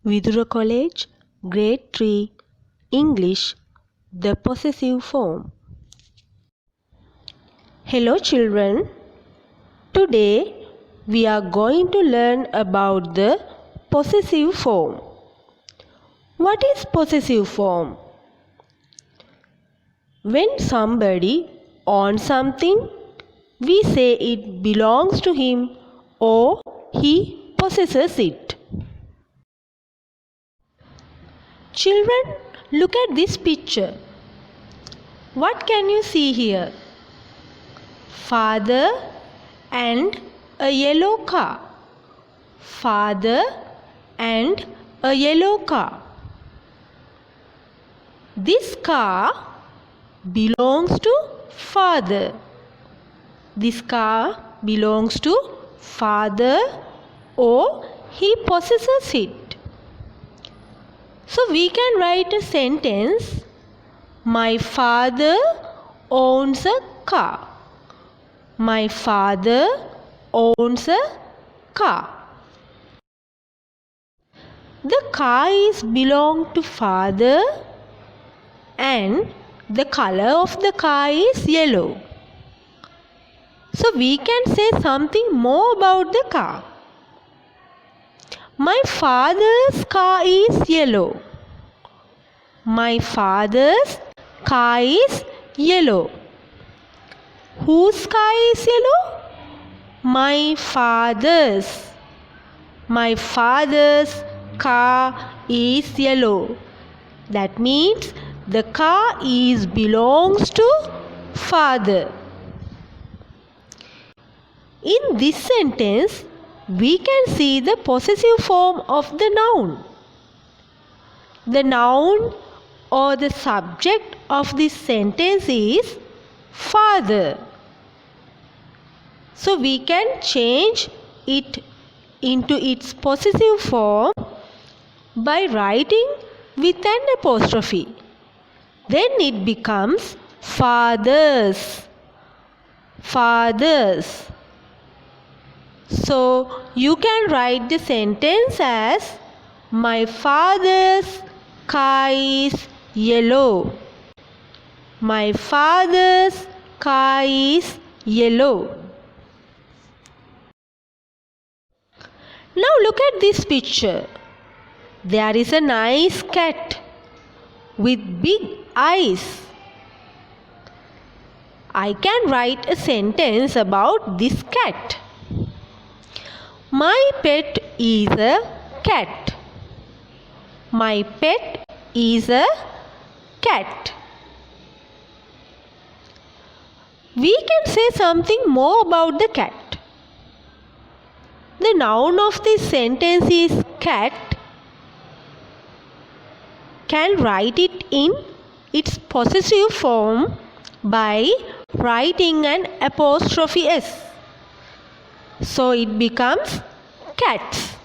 Vidura College, Grade 3, English, the possessive form. Hello children, today we are going to learn about the possessive form. What is possessive form? When somebody owns something, we say it belongs to him or he possesses it. Children, look at this picture. What can you see here? Father and a yellow car. Father and a yellow car. This car belongs to father. This car belongs to father or he possesses it. So we can write a sentence, my father owns a car. My father owns a car. The car is belong to father and the color of the car is yellow. So we can say something more about the car. My father's car is yellow. My father's car is yellow. Whose car is yellow? My father's. My father's car is yellow. That means the car belongs to father. In this sentence, we can see the possessive form of the noun. The noun or the subject of this sentence is father. So we can change it into its possessive form by writing with an apostrophe. Then it becomes fathers. Fathers. So you can write the sentence as my father's car is yellow. My father's car is yellow. Now look at this picture. There is a nice cat with big eyes. I can write a sentence about this cat. My pet is a cat. My pet is a cat. We can say something more about the cat. The noun of this sentence is cat. Can write it in its possessive form by writing an apostrophe s. So it becomes cats.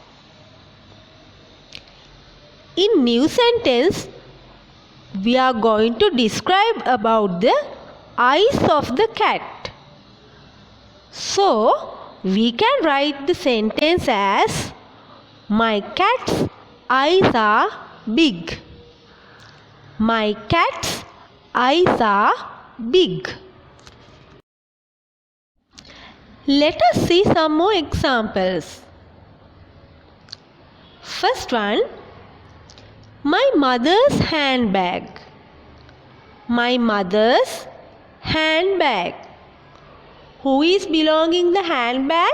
In new sentence, we are going to describe about the eyes of the cat. So we can write the sentence as my cat's eyes are big. My cat's eyes are big. Let us see some more examples. First one, my mother's handbag. My mother's handbag. Who is belonging the handbag?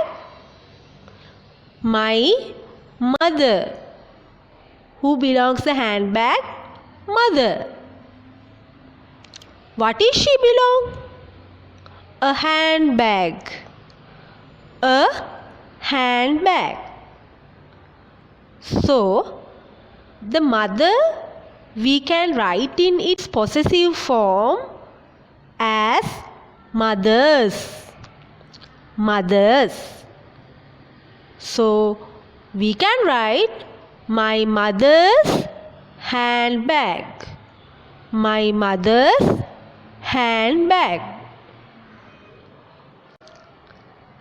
My mother. Who belongs the handbag? Mother. What is she belong? A handbag. A handbag. So, the mother we can write in its possessive form as mothers. Mothers. So, we can write my mother's handbag. My mother's handbag.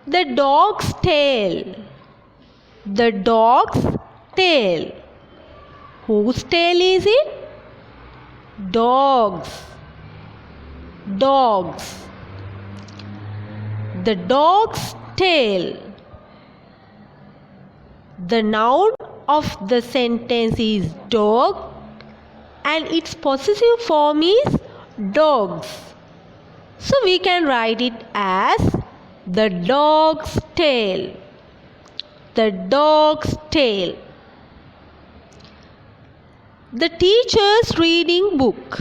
The dog's tail. The dog's tail. Whose tail is it? Dogs. Dogs. The dog's tail. The noun of the sentence is dog and its possessive form is dogs. So we can write it as the dog's tail. The dog's tail. The teacher's reading book.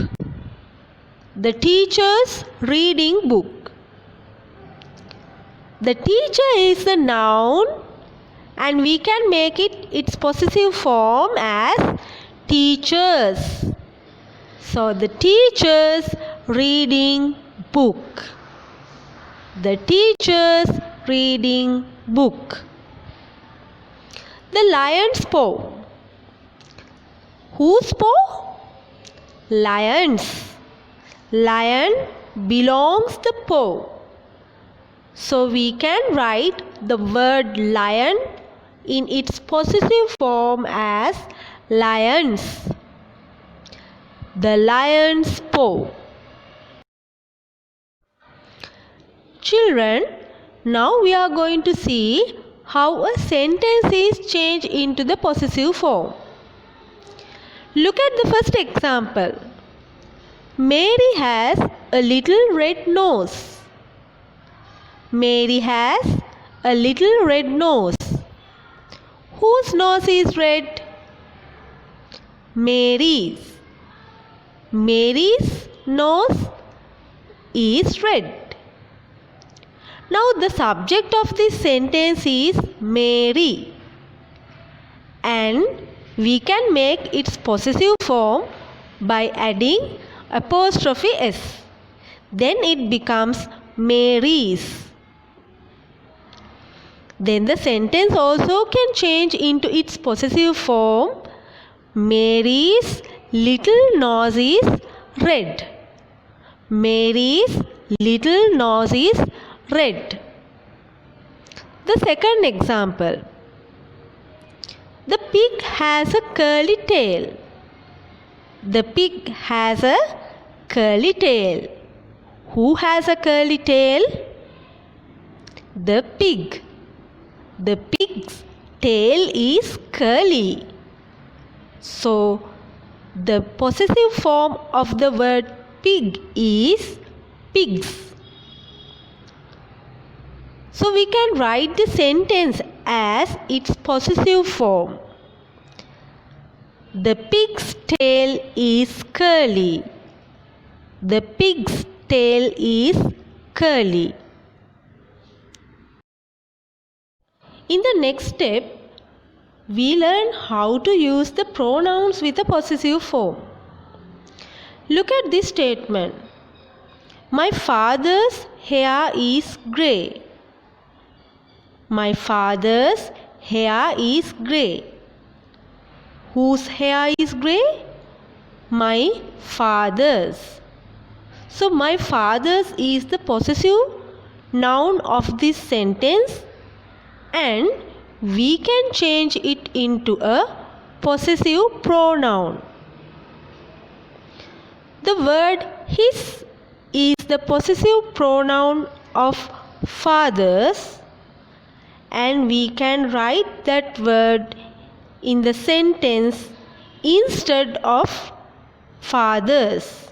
The teacher's reading book. The teacher is the noun and we can make it its possessive form as teachers. So the teacher's reading book. The teacher's reading book. The lion's paw. Whose paw? Lion's. Lion belongs the paw. So we can write the word lion in its possessive form as lions. The lion's paw. Children, now we are going to see how a sentence is changed into the possessive form. Look at the first example. Mary has a little red nose. Mary has a little red nose. Whose nose is red? Mary's. Mary's nose is red. Now the subject of this sentence is Mary. And we can make its possessive form by adding apostrophe s. Then it becomes Mary's. Then the sentence also can change into its possessive form. Mary's little nose is red. Mary's little nose is red. The second example. The pig has a curly tail. The pig has a curly tail. Who has a curly tail? The pig. The pig's tail is curly. So, the possessive form of the word pig is pigs. So, we can write the sentence as its possessive form. The pig's tail is curly. The pig's tail is curly. In the next step, we learn how to use the pronouns with a possessive form. Look at this statement. My father's hair is grey. My father's hair is grey. Whose hair is grey? My father's. So my father's is the possessive noun of this sentence and we can change it into a possessive pronoun. The word his is the possessive pronoun of fathers and we can write that word in the sentence instead of fathers.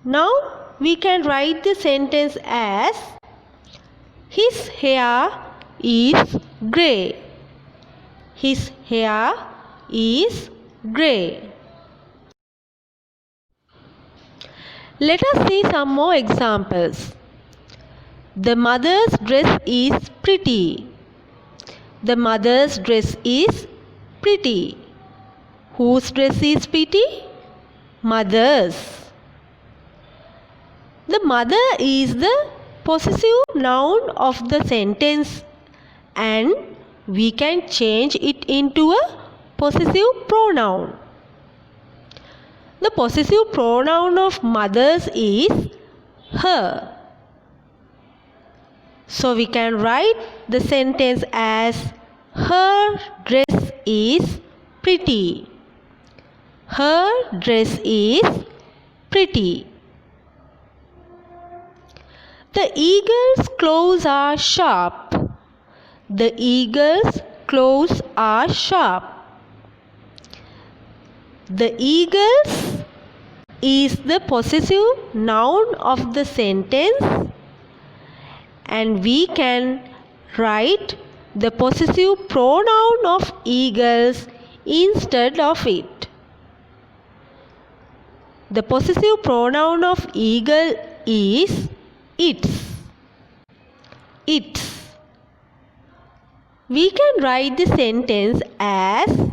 Now we can write the sentence as his hair is grey. His hair is grey. Let us see some more examples. The mother's dress is pretty. The mother's dress is pretty. Whose dress is pretty? Mother's. The mother is the possessive noun of the sentence and we can change it into a possessive pronoun. The possessive pronoun of mothers is her. So we can write the sentence as Her dress is pretty. Her dress is pretty. The eagle's claws are sharp. The eagle's claws are sharp. The eagle's is the possessive noun of the sentence, and we can write the possessive pronoun of eagles instead of it. The possessive pronoun of eagle is its. Its. We can write the sentence as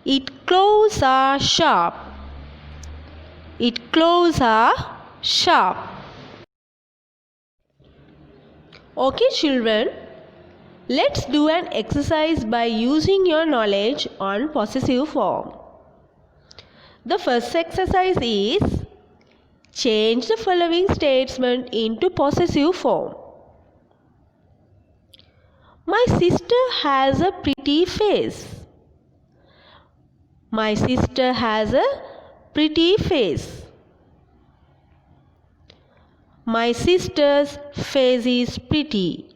its claws are sharp. Its claws are sharp. Okay, children, let's do an exercise by using your knowledge on possessive form. The first exercise is change the following statement into possessive form. My sister has a pretty face. My sister has a pretty face. My sister's face is pretty.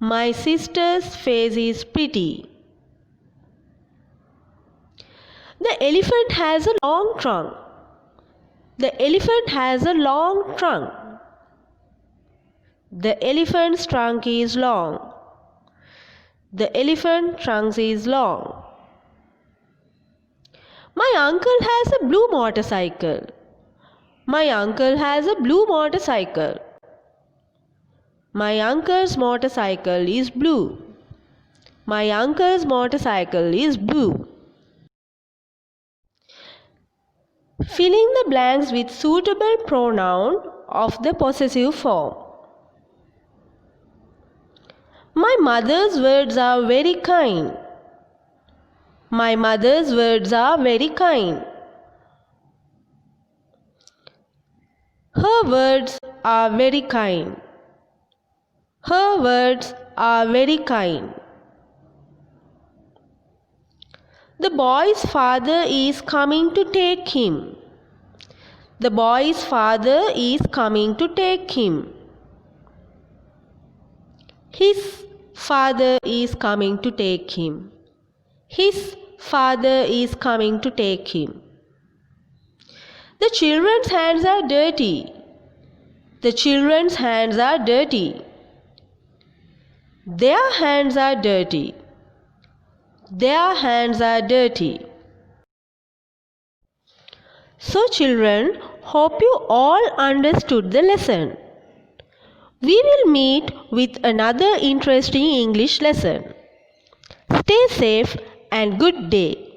My sister's face is pretty. The elephant has a long trunk. The elephant has a long trunk. The elephant's trunk is long. The elephant's trunk is long. My uncle has a blue motorcycle. My uncle has a blue motorcycle. My uncle's motorcycle is blue. My uncle's motorcycle is blue. Filling the blanks with suitable pronoun of the possessive form. My mother's words are very kind. My mother's words are very kind. Her words are very kind. Her words are very kind. The boy's father is coming to take him. The boy's father is coming to take him. His father is coming to take him. His father is coming to take him. The children's hands are dirty. The children's hands are dirty. Their hands are dirty. Their hands are dirty. So children, hope you all understood the lesson. We will meet with another interesting English lesson. Stay safe and good day.